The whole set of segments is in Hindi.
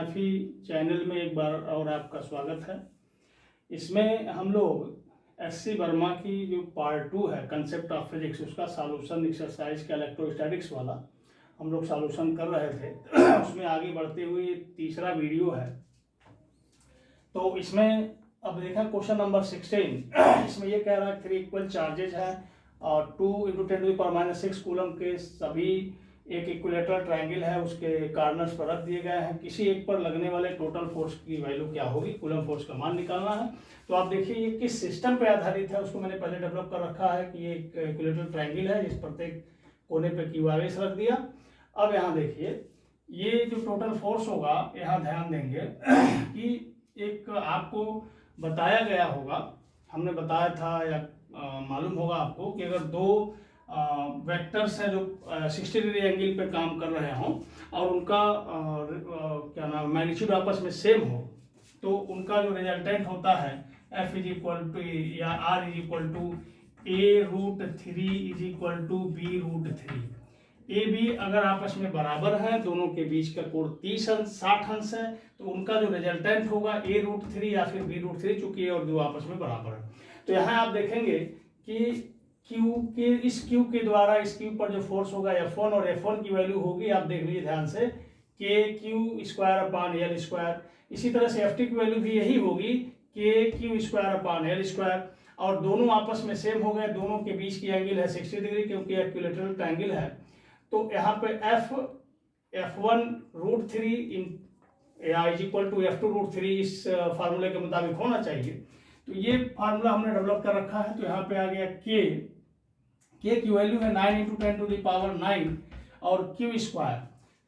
मैफी चैनल में एक बार और आपका स्वागत है। इसमें हम लोग एससी वर्मा की जो पार्ट 2 है कंसेप्ट ऑफ फिजिक्स, उसका सॉल्यूशन एक्सरसाइज का इलेक्ट्रोस्टैटिक्स वाला हम लोग सॉल्यूशन कर रहे थे। उसमें आगे बढ़ते हुए तीसरा वीडियो है। तो इसमें अब देखा क्वेश्चन नंबर 16। इसमें ये कह रहा है 3 इक्वल चार्जेज है और 2 × 10⁻⁶ कूलम के सभी एक इक्विलेटरल ट्रायंगल है, उसके कार्नर्स पर रख दिए गए हैं। किसी एक पर लगने वाले टोटल फोर्स की वैल्यू क्या होगी, कूलम फोर्स का मान निकालना है। तो आप देखिए ये किस सिस्टम पे आधारित है, उसको मैंने पहले डेवलप कर रखा है कि ये एक इक्विलेटरल ट्रायंगल है जिस प्रत्येक कोने पे क्यू आवेश रख दिया। अब यहाँ देखिए ये जो टोटल फोर्स होगा, यहाँ ध्यान देंगे कि एक आपको बताया गया होगा, हमने बताया था या मालूम होगा आपको कि अगर दो वेक्टर्स हैं जो 60 डिग्री एंगल पे काम कर रहे हों और उनका क्या नाम मैग्नीट्यूड आपस में सेम हो, तो उनका जो रिजल्टेंट होता है F = या R = A√3 = B√3। A B अगर आपस में बराबर है, दोनों के बीच का कोण 60 अंश है, तो उनका जो रिजल्टेंट होगा A√3 या फिर B√3, चूंकि ये और दो आपस में बराबर है। तो यहाँ आप देखेंगे कि इस Q के द्वारा इस Q पर जो फोर्स होगा F1 और F1 की वैल्यू होगी, आप देख लीजिए ध्यान से, KQ²/L²। इसी तरह से Ft की वैल्यू भी यही होगी, KQ²/L²। और दोनों आपस में सेम हो गए, दोनों के बीच की एंगल है 60 डिग्री क्योंकि इक्विलेटरल ट्रायंगल है। तो यहाँ पे F1√3 या F2√3 इस फार्मूले के मुताबिक होना चाहिए। तो ये फार्मूला हमने डेवलप कर रखा है। तो यहाँ पे आ गया K की वैल्यू है 9 × 10⁹ और Q²।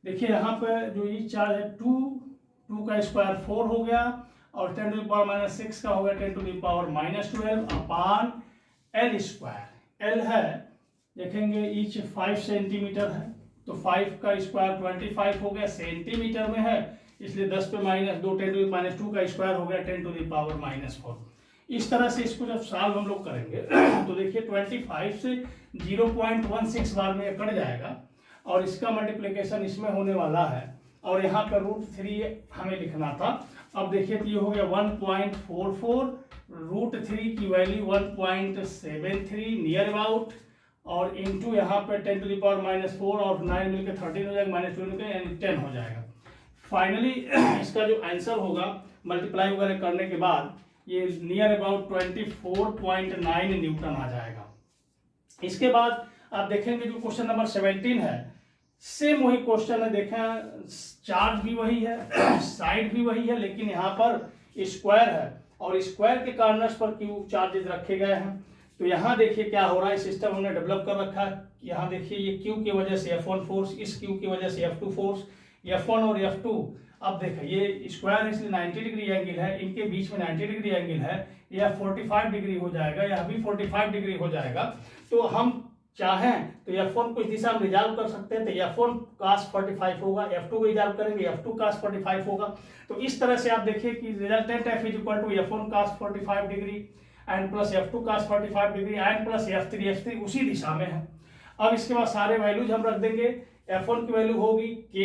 देखिए यहाँ पे जो ये चार्ज है 2 का स्क्वायर 4 हो गया और 10⁻⁶ का हो गया 10⁻12/L²। L है देखेंगे ईच 5 सेंटीमीटर है, तो 5 का स्क्वायर 25 हो गया, सेंटीमीटर में है इसलिए 10 पे -2 10⁻² का स्क्वायर हो गया 10⁻⁴। इस तरह से इसको जब सॉल्व हम लोग करेंगे तो देखिए 25 से 0.16 बार में कट जाएगा और इसका मल्टीप्लिकेशन इसमें होने वाला है और यहाँ पर √3 हमें लिखना था। अब देखिए ये हो गया 1.44, √3 की वैल्यू 1.73 नियर अबाउट, और इंटू यहाँ पे 10⁻⁴ और 9 मिलकर 13 हो जाएगा, -2 मिलकर यानी 10 हो जाएगा। फाइनली इसका जो आंसर होगा मल्टीप्लाई वगैरह करने के बाद ये नियर अबाउट 24.9 न्यूटन आ जाएगा। इसके बाद आप देखेंगे जो क्वेश्चन नंबर 17 है, सेम वही क्वेश्चन है। देखें चार्ज भी वही है, साइड भी वही है, लेकिन यहाँ पर स्क्वायर है और स्क्वायर के कार्नर्स पर क्यू चार्जेस रखे गए हैं। तो यहाँ देखिए क्या हो रहा है, सिस्टम हमने डेवलप कर रखा है। यहाँ देखिए ये Q की वजह से F1 फोर्स, इस Q की वजह से F2 फोर्स, F1 और F2। अब देखिए ये स्क्वायर इसलिए 90 डिग्री एंगल है, इनके बीच में 90 डिग्री एंगल है, यह 45 डिग्री हो जाएगा, यह भी 45 डिग्री हो जाएगा। तो हम चाहें तो F1 को इस दिशा में रिजॉल्व कर सकते हैं, तो F1 cos 45 होगा, F2 को रिजॉल्व करेंगे F2 cos 45 होगा। तो इस तरह से आप देखिए कि resultant F = F1 cos 45 degree and plus F2 cos 45 degree and plus F3 उसी दिशा में है। अब इसके बाद सारे वैल्यूज हम रख देंगे। F1 की वैल्यू होगी K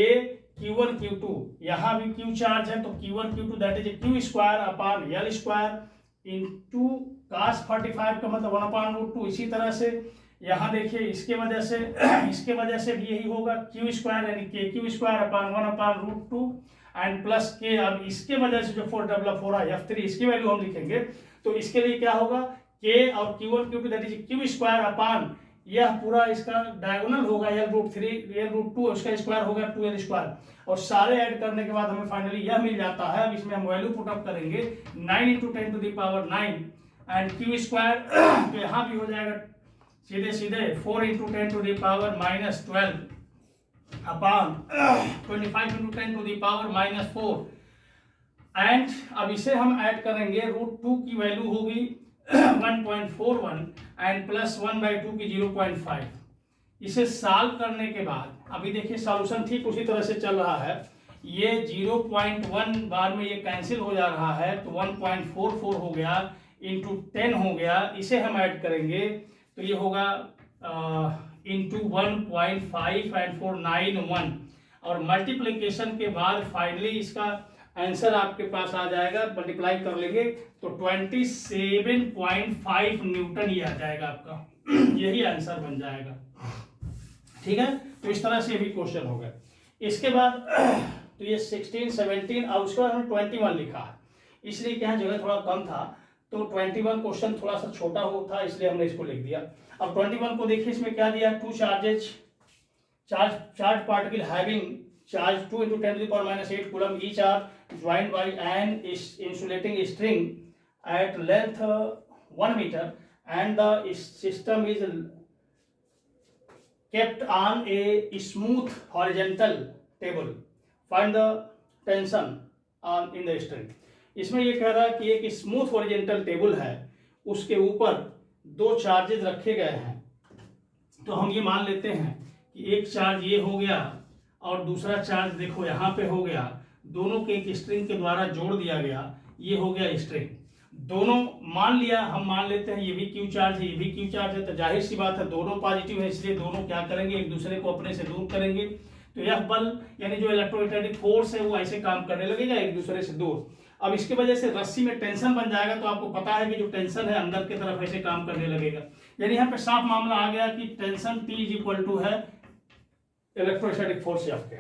Q1 Q2, यहाँ भी Q चार्ज है तो Q1 Q2 that is Q²/L² into cos 45 का मतलब 1/√2। इसी तरह से यहाँ देखिए इसके वजह से भी यही होगा Q² यानी KQ²/1/√2 एंड प्लस K। अब इसके वजह से जो फोर्स डेवलप हो रहा है F3, इसकी वैल्यू हम लिखेंगे। तो इसके लिए क्या होगा, K और Q1 Q2 that is Q², यह पूरा इसका डायगोनल होगा L√3, L√2 उसका स्क्वायर होगा 2L², और सारे ऐड करने के बाद हमें फाइनली यह मिल जाता है। अब इसमें हम वैल्यू पुट अप करेंगे 9 × 10⁹ एंड Q², तो यहाँ भी हो जाएगा सीधे 4 × 10⁻⁻12 अपॉन 25 × 10⁻⁴। एंड अब इसे हम ऐड करेंगे, √2 की वैल्यू होगी 1.41 एंड प्लस 1/2 की 0.5। इसे सॉल्व करने के बाद अभी देखिए सॉल्यूशन ठीक उसी तरह से चल रहा है। ये 0.1 बार में ये कैंसिल हो जा रहा है, तो 1.44 हो गया इंटू 10 हो गया। इसे हम ऐड करेंगे तो ये होगा इंटू 1.5 एंड 4 9 1 और मल्टीप्लिकेशन के बाद फाइनली इसका आंसर आपके पास आ जाएगा, मल्टीप्लाई कर लेंगे तो 27.5 न्यूटन ये आ जाएगा आपका यही आंसर बन जाएगा। ठीक है, तो इस तरह से भी क्वेश्चन हो गया। इसके बाद तो ये 16, 17 और उसके बाद हमने 21 लिखा है, इसलिए कि यहाँ जगह थोड़ा कम था तो 21 क्वेश्चन थोड़ा सा छोटा हो था, इसलिए हमने इसको लिख दिया। अब 21 को देखिए, इसमें क्या दिया, two charges, charge particle having charge 2 × 10⁻⁸ coulomb each are joined by an insulating string at length 1 meter and the system is kept on a smooth horizontal table. Find the tension on in the string. इसमें ये कह रहा है कि एक स्मूथ हॉरिजॉन्टल टेबल है, उसके ऊपर दो चार्जेस रखे गए हैं। तो हम ये मान लेते हैं कि एक चार्ज ये हो गया और दूसरा चार्ज देखो यहाँ पे हो गया, दोनों के एक स्ट्रिंग के द्वारा जोड़ दिया गया, ये हो गया स्ट्रिंग। दोनों मान लिया, हम मान लेते हैं ये भी क्यू चार्ज है, ये भी क्यू चार्ज है, तो जाहिर सी बात है दोनों पॉजिटिव है, इसलिए दोनों क्या करेंगे, एक दूसरे को अपने से दूर करेंगे। तो यह बल यानी जो इलेक्ट्रोस्टैटिक फोर्स है वो ऐसे काम करने लगेगा एक दूसरे से दूर। अब इसकी वजह से रस्सी में टेंशन बन जाएगा, तो आपको पता है कि जो टेंशन है अंदर की तरफ ऐसे काम करने लगेगा। यानी यहाँ पे साफ मामला आ गया कि टेंशन T = है इलेक्ट्रोस्टैटिक फोर्स एफ के।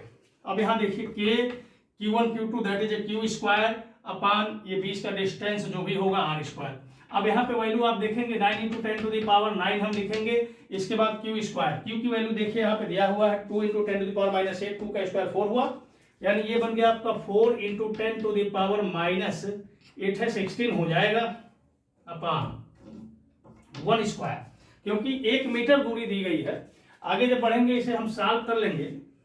अब यहाँ देखिए K Q1 Q2 that is Q square upon ये बीच का डिस्टेंस जो भी होगा R स्क्वायर। अब यहाँ पे वैल्यू आप देखेंगे 9 × 10⁻9 हम लिखेंगे, इसके बाद Q स्क्वायर, Q की वैल्यू देखिए यहाँ पे दिया हुआ है 2 × 10⁻8, 2 का स्क्वायर 4 हुआ, यानी ये बन गया आपका 4 × 10⁻8 है 16 हो जाएगा अपान 1 स्क्वायर, क्योंकि 1 मीटर दूरी दी गई है। आगे जब बढ़ेंगे इसे हम सॉल्व कर लेंगे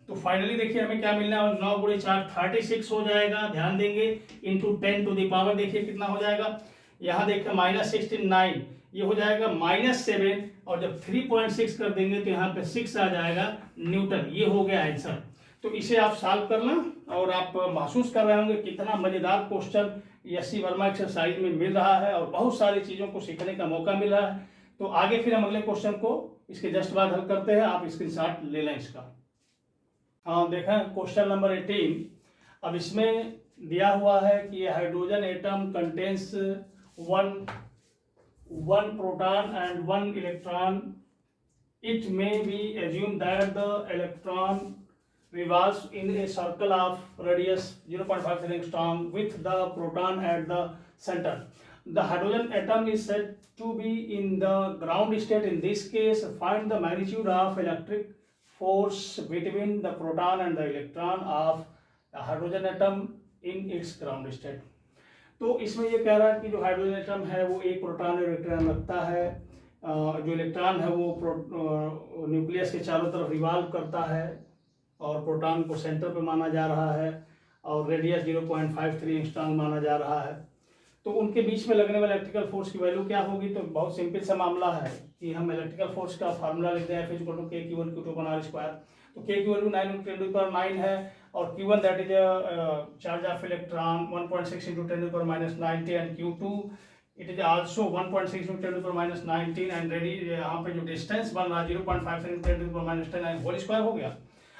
तो फाइनली देखिए हमें क्या मिलना है, 9 × 4 36 हो जाएगा, ध्यान देंगे, इंटू 10⁻, देखिए कितना हो जाएगा, यहाँ देखिए -16 9, ये हो जाएगा -7, और जब 3.6 कर देंगे तो यहाँ पे 6 आ जाएगा न्यूटन। ये हो गया आंसर। तो इसे आप सॉल्व करना और आप महसूस कर रहे होंगे कितना मजेदार क्वेश्चन SC वर्मा एक्सरसाइज में मिल रहा है और बहुत सारी चीजों को सीखने का मौका मिल रहा है। तो आगे फिर हम अगले क्वेश्चन को इसके जस्ट बाद हल करते हैं, आप स्क्रीनशॉट ले लें इसका। हाँ देखें क्वेश्चन नंबर 18। अब इसमें दिया हुआ है कि hydrogen atom contains one proton and 1 electron. It may be assumed that the electron revolves in a circle of radius 0.5 angstrom with the proton at the center. The hydrogen atom is said to be in the ground state. In this case, find the magnitude of electric force between the proton and the electron of the hydrogen atom in its ground state. तो इसमें ये कह रहा है कि जो हाइड्रोजन एटम है वो एक प्रोटॉन और इलेक्ट्रॉन रखता है, जो इलेक्ट्रॉन है वो न्यूक्लियस के चारों तरफ रिवॉल्व करता है और प्रोटॉन को सेंटर पे माना जा रहा है और रेडियस 0.53 एंगस्ट्रॉम माना जा रहा है। तो उनके बीच में लगने वाले इलेक्ट्रिकल फोर्स की वैल्यू क्या होगी, तो बहुत सिंपल सा मामला है कि हम इलेक्ट्रिकल फोर्स का फार्मूला लिखते हैं F = K Q1 Q2 R square. तो K की वैल्यू 9 × 10⁻9 है और Q1 that is charge of electron 1.6 × 10⁻90 and Q2 it is also 1.6 × 10⁻19 and ready यहाँ पे जो डिस्टेंस बन रहा है 0.5 × 10⁻10 होल स्क्वायर हो गया।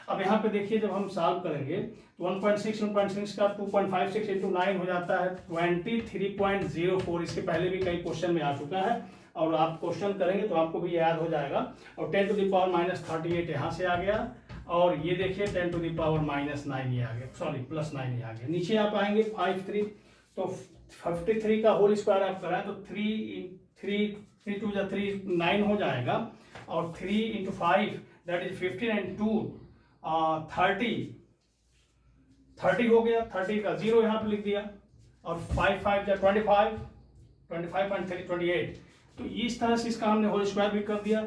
अब यहाँ पे देखिए जब हम सॉल्व करेंगे तो 1.6 का 2.56 × 9 हो जाता है 23.04। इसके पहले भी कई क्वेश्चन में आ चुका है और आप क्वेश्चन करेंगे तो आपको भी याद हो जाएगा। और 10⁻−38 यहाँ से आ गया और ये देखिए 10⁻−9 ये आ गया, सॉरी +9 ये आ गया। नीचे आप आएंगे 53, तो 53 का होल स्क्वायर आप कराएं तो 3 2 3 9 हो जाएगा और 3 × 5 दैट इज 15 एंड 2 30 हो गया। 30 का 0 यहाँ पे लिख दिया और 5 5 25 25.3 28। तो इस तरह से इसका हमने होल स्क्वायर भी कर दिया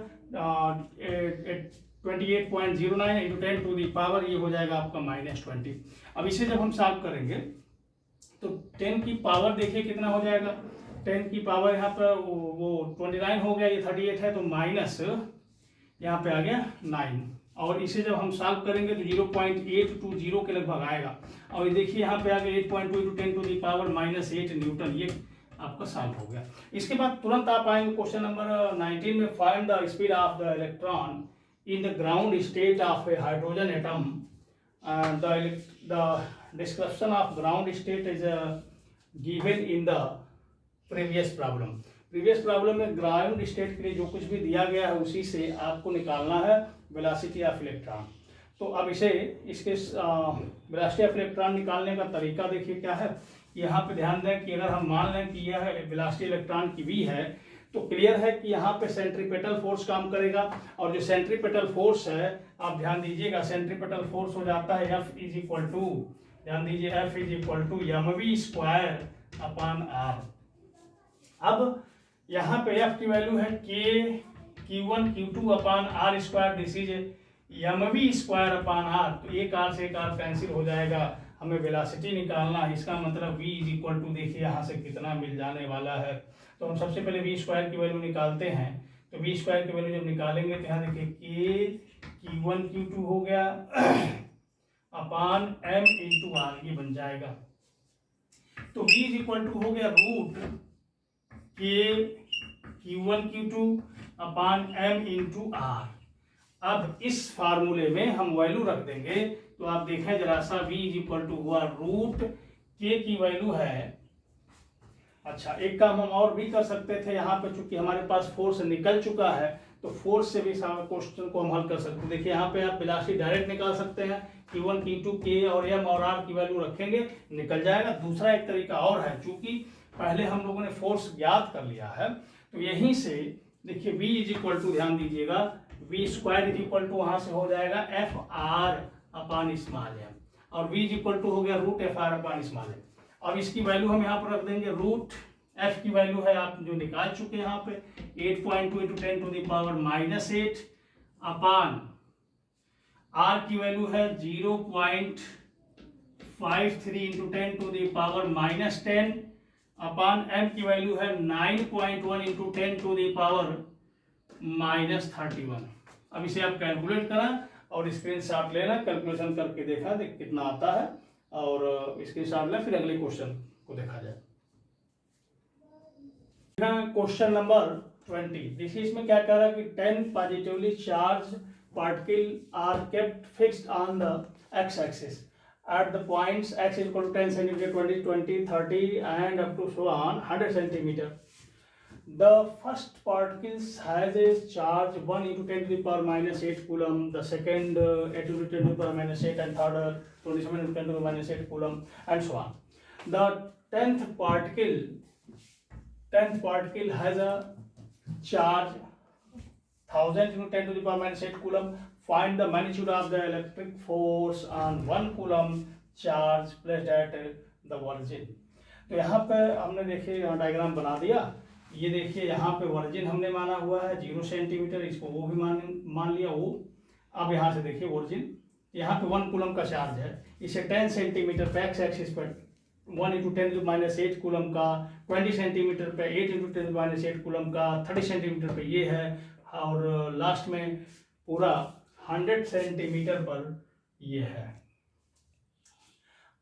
28.09 × 10⁻, ये हो जाएगा आपका -20। अब इसे जब हम सॉल्व करेंगे तो 10 की पावर देखिए कितना हो जाएगा, 10 की पावर यहाँ पर वो 29 हो गया, ये 38 है तो माइनस यहाँ पे आ गया 9। और इसे जब हम सॉल्व करेंगे तो 0.820 के लगभग आएगा और ये देखिए यहाँ पे आ गया 8.2 × 10⁻−8 न्यूटन। ये आपका सॉल्व हो गया। इसके बाद तुरंत आप आएंगे क्वेश्चन नंबर 19 में, find the speed of the electron in the ground state of A hydrogen atom the description of ground state is given in the previous problem में ग्राउंड स्टेट के लिए जो कुछ भी दिया गया है उसी से आपको निकालना है वेलोसिटी ऑफ इलेक्ट्रॉन। तो अब इसके वेलोसिटी ऑफ इलेक्ट्रॉन निकालने का तरीका देखिए क्या है। यहाँ पे ध्यान दें कि अगर हम मान लें कि यह वेलोसिटी इलेक्ट्रॉन की v है तो क्लियर है कि यहाँ पे सेंट्रीपेटल फोर्स काम करेगा, और जो सेंट्रीपेटल फोर्स है आप ध्यान दीजिएगा सेंट्रीपेटल फोर्स हो जाता है F इज इक्वल टू, ध्यान दीजिए F is equal to mv square upon r। अब यहाँ पे F की वैल्यू है K Q1 Q2 upon r square, this is mv square upon r। तो एक r से एक r कैंसिल हो जाएगा, हमें वेलोसिटी निकालना है, इसका मतलब v इज इक्वल टू देखिए यहाँ से कितना मिल जाने वाला है। तो हम सबसे पहले v स्क्वायर की वैल्यू निकालते हैं। तो v स्क्वायर की वैल्यू जब निकालेंगे तो यहाँ देखिए K Q1 Q2 हो गया अपॉन m इंटू r, ये बन जाएगा। तो v इज इक्वल टू हो गया root K Q1 Q2 upon m into r। अब इस फार्मूले में हम वैल्यू रख देंगे, तो आप देखें जरा सा v इज इक्वल टू हुआ रूट k की वैल्यू है। अच्छा, एक काम हम और भी कर सकते थे, यहाँ पे चूंकि हमारे पास फोर्स निकल चुका है तो फोर्स से भी क्वेश्चन को हम हल कर सकते हैं। देखिए यहाँ पे आप वेलोसिटी डायरेक्ट निकाल सकते हैं, Q1 Q2 K और m और r की वैल्यू रखेंगे निकल जाएगा। दूसरा एक तरीका और है, चूंकि पहले हम लोगों ने फोर्स ज्ञात कर लिया है तो यहीं से देखिए v इज इक्वल टू, ध्यान दीजिएगा v स्क्वायर इज इक्वल टू वहां से हो जाएगा F R upon small M, और v इज इक्वल टू हो गया root F R upon small M. अब इसकी वैल्यू हम यहाँ पर रख देंगे, रूट f की वैल्यू है आप जो निकाल चुके हैं यहाँ पे 8.2 into 10 to the power -8 upon r की वैल्यू है 0.53 into 10 to the power -10 upon m की वैल्यू है 9.1 इंटू 10 टू द पावर -31। अब इसे आप कैलकुलेट करा और स्क्रीनशॉट लेना, कैलकुलेशन करके देखा देख कितना आता है, और स्क्रीनशॉट लें, फिर अगले क्वेश्चन को देखा जाए। क्वेश्चन नंबर 20, देखिए इसमें क्या कह रहा है कि 10 positively charge particle are kept fixed on the X axis at the points x is equal to 10 centimeter, 20, 20, 30 and up to so on 100 centimeter. The first particles has a charge 1 into 10 to the power -8 coulomb, the second 8 into 10 to the power -8, and third 27 into 10 to the -8 coulomb, and so on. The 10th particle has a charge 1000 into 10 to the power -8 coulomb. Find the magnitude of the electric force on 1 coulomb charge placed at the origin. तो यहाँ पे हमने देखिए यहाँ डायग्राम बना दिया, ये देखिए यहाँ पे ओरिजिन हमने माना हुआ है 0 सेंटीमीटर, इसको वो भी मान लिया वो। अब यहाँ से देखिए ओरिजिन, यहाँ पे 1 कूलम का चार्ज है, इसे 10 सेंटीमीटर पे एक्स एक्सिस पर 1 इंटू 10 टू -8 कूलम का, 20 सेंटीमीटर पे 8 इंटू 10 टू -8 कूलम का, 30 सेंटीमीटर पे ये है, और लास्ट में पूरा 100 सेंटीमीटर पर ये है।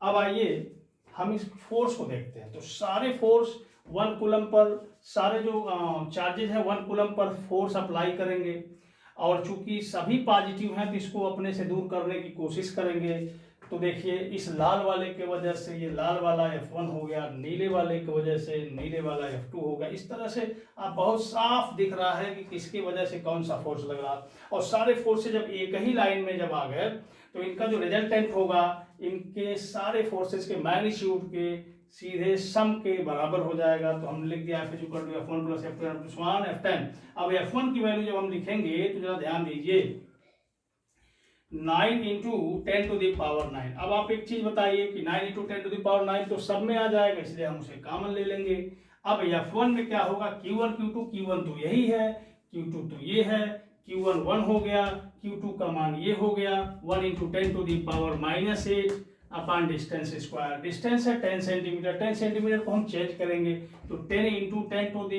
अब आइए हम इस फोर्स को देखते हैं। तो सारे फोर्स 1 कूलम पर, सारे जो चार्जेस हैं 1 कूलम पर फोर्स अप्लाई करेंगे, और चूंकि सभी पॉजिटिव हैं तो इसको अपने से दूर करने की कोशिश करेंगे। तो देखिए इस लाल वाले के वजह से ये लाल वाला F1 हो गया, नीले वाले की वजह से नीले वाला F2 हो गया। इस तरह से आप बहुत साफ दिख रहा है कि किसकी वजह से कौन सा फोर्स लग रहा है, और सारे फोर्सेज जब एक ही लाइन में जब आ गए तो इनका जो रिजल्टेंट होगा इनके सारे फोर्सेज के मैग्नीट्यूड के सीधे सम के बराबर हो जाएगा। तो हम लिख दिया F = F1 + F2 + F10। अब F1 की वैल्यू जब हम लिखेंगे तो जरा ध्यान दीजिए 9 इंटू 10 टू द पावर 9। अब आप एक चीज बताइए कि 9 इंटू 10 टू द पावर 9 तो सब में आ जाएगा, इसलिए हम उसे कॉमन ले लेंगे। अब F1 में क्या होगा, Q1 Q2, Q1 तो यही है, Q2 तो ये है, Q1 1 हो गया, Q2 का मान ये हो गया 1 into 10 to the power -8 upon distance square. Distance है 10 सेंटीमीटर, 10 सेंटीमीटर को हम चेंज करेंगे तो 10 इंटू 10 टू द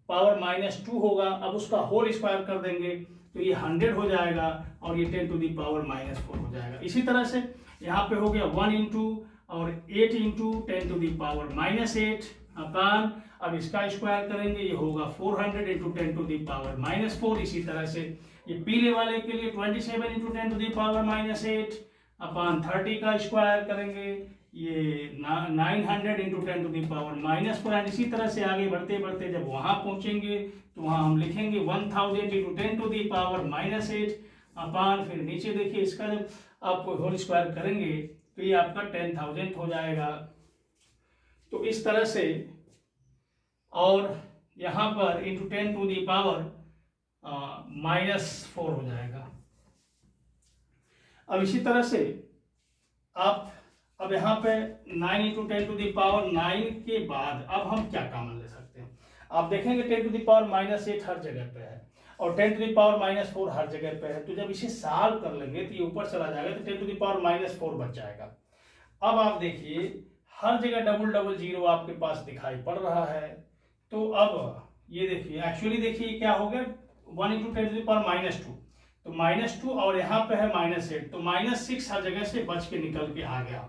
पावर -2 होगा। अब उसका होल स्क्वायर कर देंगे तो ये 100 हो जाएगा, और ये 10 टू द पावर -4 हो जाएगा। इसी तरह से यहाँ पे हो गया 1 इंटू और 8 into 10 to the power -8 upon, अब इसका स्क्वायर करेंगे ये होगा 400 इंटू 10 टू द पावर -4। इसी तरह से ये पीले वाले के लिए 27 into 10 to the power -8 upon 30 का स्क्वायर करेंगे, ये 900 into 10 to the power -4 and इसी तरह से आगे बढ़ते बढ़ते जब वहाँ पहुँचेंगे तो वहाँ हम लिखेंगे 1000 into 10 to the power -8 upon, फिर नीचे देखिए इसका जब आप होल स्क्वायर करेंगे तो ये आपका 10,000 हो जाएगा। तो इस तरह से, और यहाँ पर इंटू 10 टू दी पावर -4 हो जाएगा। अब इसी तरह से आप अब यहाँ पे 9 इंटू 10 टू दी पावर 9 के बाद अब हम क्या कॉमन ले सकते हैं। आप देखेंगे 10 टू दी पावर -8 हर जगह पे है और 10 टू दी पावर -4 हर जगह पे है, तो जब इसे सॉल्व कर लेंगे तो ये ऊपर चला जाएगा तो 10 टू दी पावर -4 बच जाएगा। अब आप देखिए हर जगह डबल डबल जीरो आपके पास दिखाई पड़ रहा है, तो अब ये देखिए एक्चुअली देखिए क्या हो गया 1 इंटू 10 टू दी पावर -2, तो -2 और यहाँ पे है -8, तो -6 हर जगह से बच के निकल के आ गया।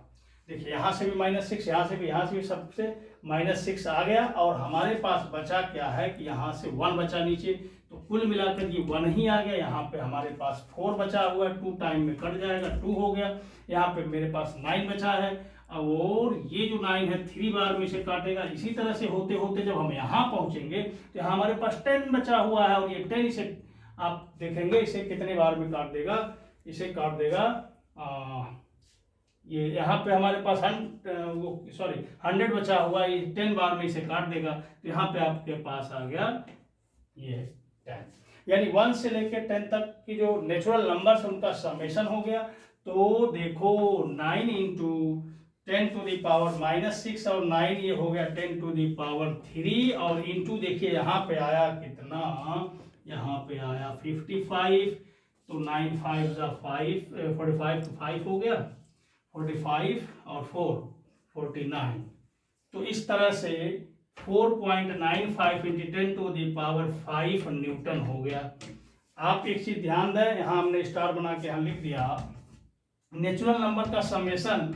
देखिए यहाँ से भी -6, यहाँ से भी सबसे -6 आ गया और हमारे पास बचा क्या है कि यहाँ से 1 बचा नीचे, तो कुल मिलाकर ये 1 ही आ गया। यहाँ पे हमारे पास 4 बचा हुआ है, 2 टाइम में कट जाएगा, 2 हो गया। यहाँ पे मेरे पास 9 बचा है और ये जो 9 है 3 बार में से काटेगा। इसी तरह से होते होते जब हम यहाँ पहुँचेंगे तो यहाँ हमारे पास 10 बचा हुआ है और ये 10 इसे आप देखेंगे इसे कितने बार में काट देगा, इसे काट देगा ये यहाँ पे हमारे पास 100 बचा हुआ है, ये 10 बार में इसे काट देगा, तो यहाँ पे आपके पास आ गया ये 10। यानी 1 से लेकर 10 तक की जो नेचुरल नंबर्स उनका समेशन हो गया। तो देखो 9 इंटू 10 टू दी पावर -6 और 9 ये हो गया 10 टू दी पावर 3 और इंटू देखिए यहाँ पे आया कितना, यहाँ पे आया 55, तो 9 5 5 45 तो 5 हो गया, 45 और 4 49। तो इस तरह से 4.95 into 10 to the power 5 newton हो गया। आप एक चीज ध्यान दें, यहाँ हमने स्टार बना के यहाँ लिख दिया, नेचुरल नंबर का समेशन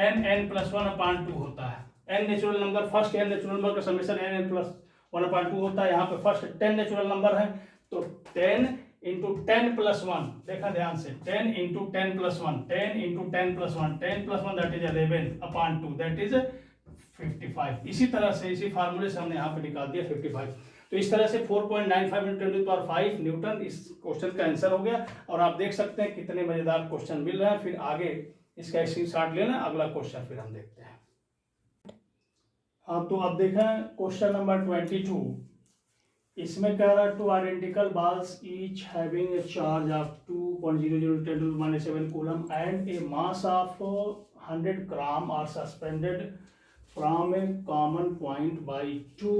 n+1/2 होता है। n natural number, first n natural number का समेशन n+1/2 होता है। यहाँ पे फर्स्ट 10 नेचुरल नंबर है, तो 10 इंटू 10 + 1, देखा ध्यान से, 10 into 10 + 1, 10 into 10 + 1, 10 + 1 that is 11/2 that is 55। इसी तरह से इसी फार्मूले से हमने यहाँ पे निकाल दिया 55। तो इस तरह से 4.95 into 10 to the power 5 newton इस क्वेश्चन का आंसर हो गया। और आप देख सकते हैं कितने मजेदार क्वेश्चन मिल रहे हैं। फिर आगे इसका स्क्रीनशॉट लेना, अगला क्वेश्चन फिर हम देखते हैं। हाँ, तो अब देखें क्वेश्चन नंबर 22। इसमें कह रहा है 2 identical balls each having a charge of 2.00 10 to the -7 coulomb and a mass of 100 gram are suspended from a common point by 2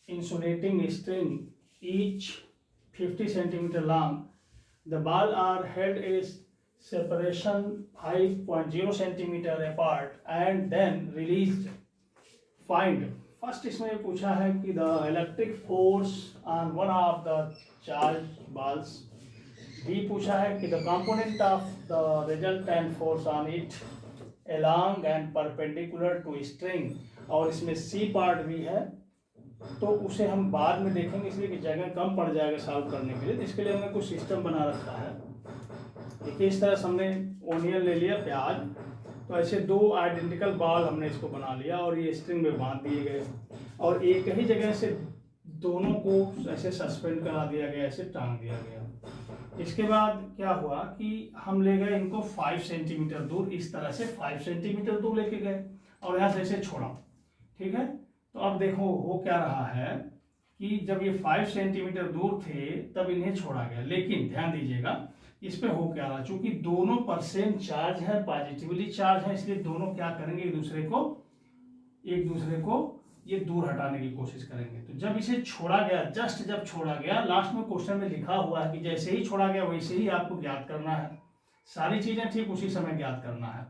insulating string each 50 centimeter long. The ball are held a separation 5.0 centimeter apart and then released. Find. First इसमें पूछा है कि the electric force on one of the charge balls. B पूछा है कि the component of the resultant force on it along and perpendicular to string. और इसमें सी पार्ट भी है, तो उसे हम बाद में देखेंगे इसलिए कि जगह कम पड़ जाएगा सॉल्व करने के लिए। तो इसके लिए हमने कुछ सिस्टम बना रखा है। देखिए इस तरह से हमने ओनियन ले लिया, प्याज, तो ऐसे 2 आइडेंटिकल बॉल हमने इसको बना लिया और ये स्ट्रिंग में बांध दिए गए और एक ही जगह से दोनों को ऐसे सस्पेंड करा दिया गया, ऐसे टांग दिया गया। इसके बाद क्या हुआ कि हम ले गए इनको 5 सेंटीमीटर दूर, इस तरह से 5 सेंटीमीटर दूर लेके गए और यहाँ से ऐसे छोड़ा। ठीक है, तो अब देखो हो क्या रहा है कि जब ये 5 सेंटीमीटर दूर थे तब इन्हें छोड़ा गया, लेकिन ध्यान दीजिएगा इस पे हो क्या रहा, चूंकि दोनों पर सेम चार्ज है, पॉजिटिवली चार्ज है, इसलिए दोनों क्या करेंगे एक दूसरे को ये दूर हटाने की कोशिश करेंगे। तो जब इसे छोड़ा गया, जस्ट जब छोड़ा गया, लास्ट में क्वेश्चन में लिखा हुआ है कि जैसे ही छोड़ा गया वैसे ही आपको ज्ञात करना है, सारी चीजें ठीक उसी समय ज्ञात करना है।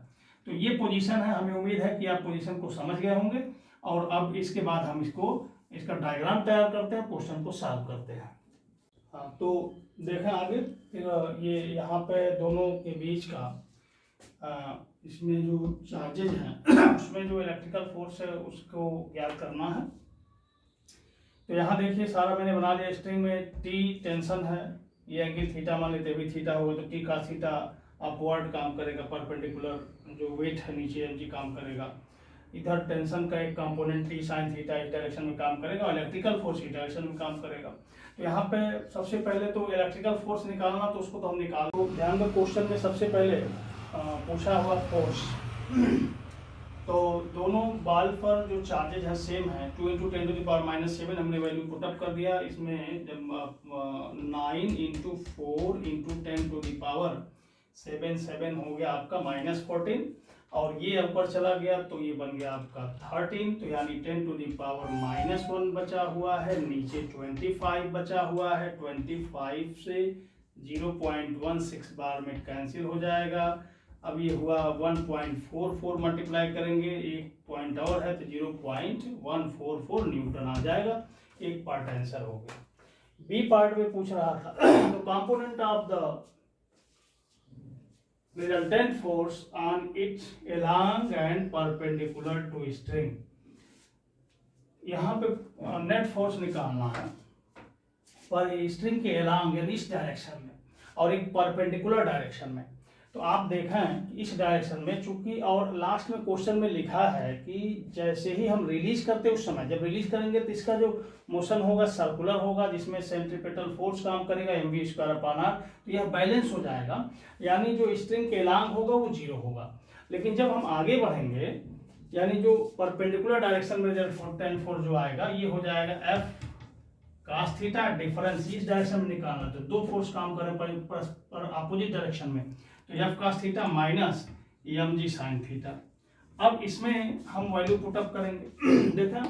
तो ये पोजीशन है, हमें उम्मीद है कि आप पोजीशन को समझ गए होंगे। और अब इसके बाद हम इसका डायग्राम तैयार करते हैं, क्वेश्चन को सॉल्व करते हैं। हाँ, तो देखें आगे, फिर ये यहाँ पे दोनों के बीच का इसमें जो चार्जेज हैं उसमें जो इलेक्ट्रिकल फोर्स है उसको ज्ञात करना है। तो यहाँ देखिए सारा मैंने बना लिया। स्ट्रिंग में टी टेंशन है, ये एंगल थीटा मान लेते, भी थीटा होगा तो टी का थीटा अपवर्ड काम करेगा, परपेंडिकुलर जो वेट है नीचे mg काम करेगा। इधर टेंशन का एक कंपोनेंट टी साइन थीटा इस डायरेक्शन में काम करेगा और इलेक्ट्रिकल फोर्स इस डायरेक्शन में काम करेगा। तो यहाँ पे सबसे पहले तो इलेक्ट्रिकल फोर्स निकालना, तो उसको तो हम निकाल, तो ध्यान दो क्वेश्चन में सबसे पहले पूछा हुआ फोर्स तो दोनों बाल पर जो चार्जेज है सेम है, 2 × 10⁻⁻7 हमने वैल्यू पुटअप कर दिया। इसमें जब 9 × 4 × 10⁻7 हो गया आपका -14, और ये ऊपर चला गया तो ये बन गया आपका 13, तो यानी 10⁻⁻1 बचा हुआ है, नीचे 25 बचा हुआ है। 25 से 0.16 बार में कैंसिल हो जाएगा। अब ये हुआ 1.44 मल्टीप्लाई करेंगे, एक पॉइंट और है तो 0.144 न्यूटन आ जाएगा। एक पार्ट आंसर हो गया। बी पार्ट में पूछ रहा था तो component of the resultant force on its along and perpendicular to string। यहाँ पे नेट फोर्स निकालना है पर स्ट्रिंग के along यानी इस डायरेक्शन में और एक परपेंडिकुलर डायरेक्शन में। तो आप देखें कि इस डायरेक्शन में चूंकि, और लास्ट में क्वेश्चन में लिखा है कि जैसे ही हम रिलीज करते उस समय, जब रिलीज करेंगे तो इसका जो मोशन होगा सर्कुलर होगा, जिसमें सेंट्रीपिटल फोर्स काम करेगा mv²/r, तो यह बैलेंस हो जाएगा, यानी जो स्ट्रिंग के एलांग होगा वो 0 होगा। लेकिन जब हम आगे बढ़ेंगे, यानी जो परपेंडिकुलर डायरेक्शन में tan फोर्स जो आएगा ये हो जाएगा F cos थीटा। डिफरेंस इस डायरेक्शन में निकालना, तो दो फोर्स काम कर रहे हैं पर अपोजिट डायरेक्शन में, तो F cos theta minus mg sin theta. अब इसमें हम वैल्यू पुटअप करेंगे देखा,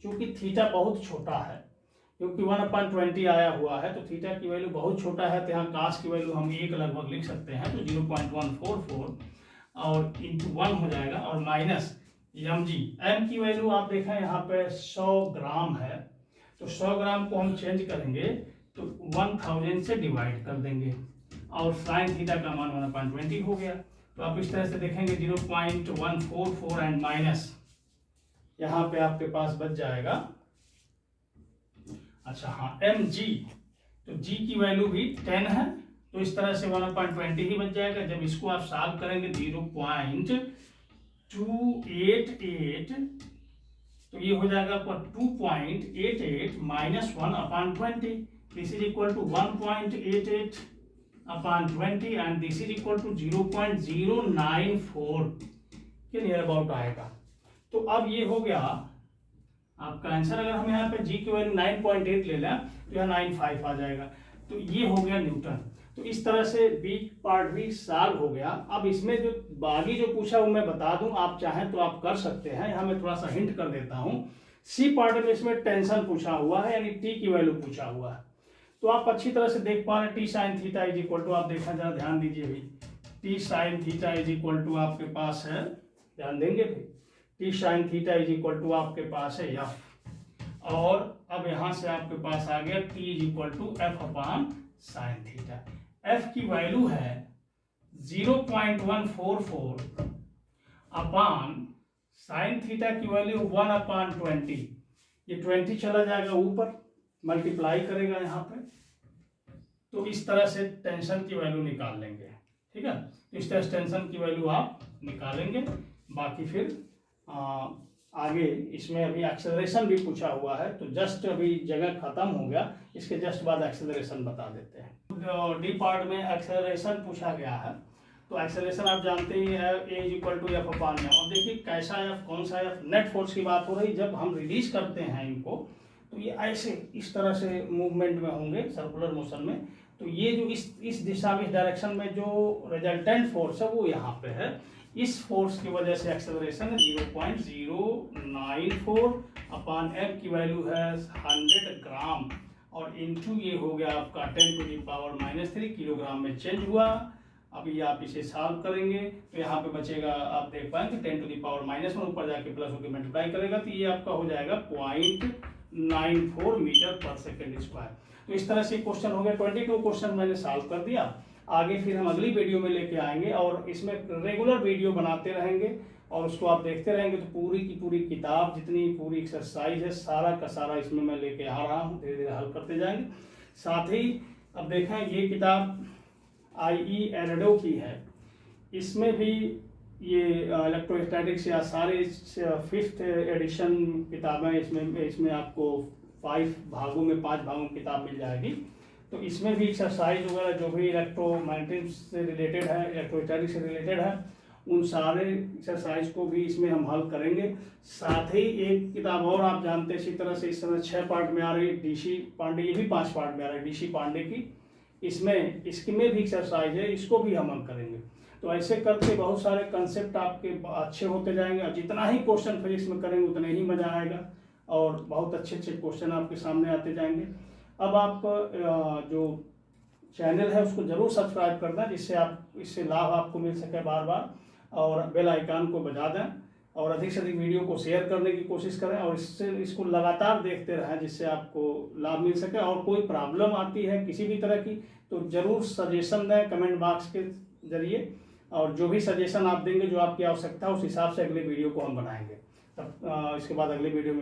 चूंकि थीटा बहुत छोटा है, क्योंकि 1/20 आया हुआ है, तो थीटा की वैल्यू बहुत छोटा है, तो यहाँ कास की वैल्यू हम 1 लगभग लिख सकते हैं, तो 0.144 और इंटू 1 हो जाएगा, और माइनस mg, m की वैल्यू आप देखें यहाँ पे 100 ग्राम है, तो 100 ग्राम को हम चेंज करेंगे तो 1000 से डिवाइड कर देंगे, और साइन थीटा का मान 1/20 हो गया। तो आप इस तरह से देखेंगे 0.144 एंड माइनस यहाँ पे आपके पास बच जाएगा, अच्छा हाँ mg, तो g की वैल्यू भी 10 है, तो इस तरह से 1/20 ही बच जाएगा। जब इसको आप सॉल्व करेंगे 0.288, तो ये हो जाएगा आपका 2.88 minus 1/20, this is equal to 1.88/20 and this is equal to 0.094 के नियर अबाउट आएगा। तो अब ये हो गया आपका आंसर। अगर हम यहाँ पे g की वैल्यू 9.8 ले लें तो यहाँ 95 आ जाएगा, तो ये हो गया न्यूटन। तो इस तरह से बी पार्ट भी सॉल्व हो गया। अब इसमें जो बाकी जो पूछा वो मैं बता दूं, आप चाहें तो आप कर सकते हैं, यहाँ मैं थोड़ा सा हिंट कर देता हूँ। सी पार्ट में इसमें टेंशन पूछा हुआ है, यानी टी की वैल्यू पूछा हुआ है, तो आप अच्छी तरह से देख पा रहे हैं T sine theta is equal to, आप देखना जरा ध्यान दीजिए भी, T sine theta is equal to आपके पास है, ध्यान देंगे भी, T sine theta is equal to आपके पास है एफ, और अब यहां से आपके पास आ गया T is equal to F upon sine theta. F की वैल्यू है 0.144 अपॉन साइन थीटा की वैल्यू 1/20, ये 20 चला जाएगा ऊपर, मल्टीप्लाई करेगा यहाँ पे, तो इस तरह से टेंशन की वैल्यू निकाल लेंगे, ठीक है। तो इस तरह से टेंशन की वैल्यू आप निकालेंगे। बाकी फिर आगे इसमें अभी एक्सेलरेशन भी पूछा हुआ है, तो जस्ट अभी जगह खत्म हो गया, इसके जस्ट बाद एक्सेलरेशन बता देते हैं। डी पार्ट में एक्सेलरेशन पूछा गया है, तो एक्सेलरेशन आप जानते ही है A is equal to F upon M. अब देखिए कैसा एफ, कौन सा एफ, नेट फोर्स की बात हो रही, जब हम रिलीज करते हैं इनको तो ये ऐसे इस तरह से मूवमेंट में होंगे, सर्कुलर मोशन में, तो ये जो इस दिशा में, इस डायरेक्शन में जो रिजल्टेंट फोर्स है वो यहाँ पे है, इस फोर्स की वजह से एक्सेलरेशन है 0.094 अपॉन एम की वैल्यू है 100 ग्राम, और इनटू ये हो गया आपका 10⁻³ किलोग्राम में चेंज हुआ। अभी आप इसे सॉल्व करेंगे तो यहाँ पे बचेगा, आप देख पाएंगे 10⁻⁻1 ऊपर जाके प्लस होकर मल्टीप्लाई करेगा, तो ये आपका हो जाएगा 0.94 मीटर पर सेकेंड स्क्वायर। तो इस तरह से क्वेश्चन हो गया। 22 क्वेश्चन मैंने सॉल्व कर दिया। आगे फिर हम अगली वीडियो में लेके आएंगे और इसमें रेगुलर वीडियो बनाते रहेंगे और उसको आप देखते रहेंगे, तो पूरी की पूरी किताब जितनी पूरी एक्सरसाइज है सारा का सारा इसमें मैं लेके आ रहा हूँ, धीरे धीरे हल करते जाएंगे। साथ ही अब देखें ये किताब IE एरडो की है। इसमें भी ये इलेक्ट्रोस्टैटिक्स या सारे 5th एडिशन किताबें इसमें आपको 5 भागों में 5 भागों की किताब मिल जाएगी। तो इसमें भी एक्सरसाइज वगैरह जो भी इलेक्ट्रोमैग्नेटिक्स से रिलेटेड है, इलेक्ट्रोस्टैटिक्स से रिलेटेड है, उन सारे एक्सरसाइज को भी इसमें हम हल करेंगे। साथ ही एक किताब और आप जानते हैं इसी तरह से इस समय 6 पार्ट में आ रही है DC पांडे, ये भी 5 पार्ट में आ रही है DC पांडे की। इसमें भी एक्सरसाइज है, इसको भी हम हल करेंगे। तो ऐसे करके बहुत सारे कंसेप्ट आपके अच्छे होते जाएंगे और जितना ही क्वेश्चन फिजिक्स में करेंगे उतना ही मजा आएगा और बहुत अच्छे अच्छे क्वेश्चन आपके सामने आते जाएंगे। अब आप जो चैनल है उसको जरूर सब्सक्राइब करना, जिससे इससे लाभ आपको मिल सके बार बार, और बेल आइकन को बजा दें और अधिक से अधिक वीडियो को शेयर करने की कोशिश करें और इसको लगातार देखते रहें, जिससे आपको लाभ मिल सके। और कोई प्रॉब्लम आती है किसी भी तरह की तो ज़रूर सजेशन दें कमेंट बॉक्स के जरिए, और जो भी सजेशन आप देंगे जो आपकी आवश्यकता है उस हिसाब से अगले वीडियो को हम बनाएंगे। तब इसके बाद अगले वीडियो में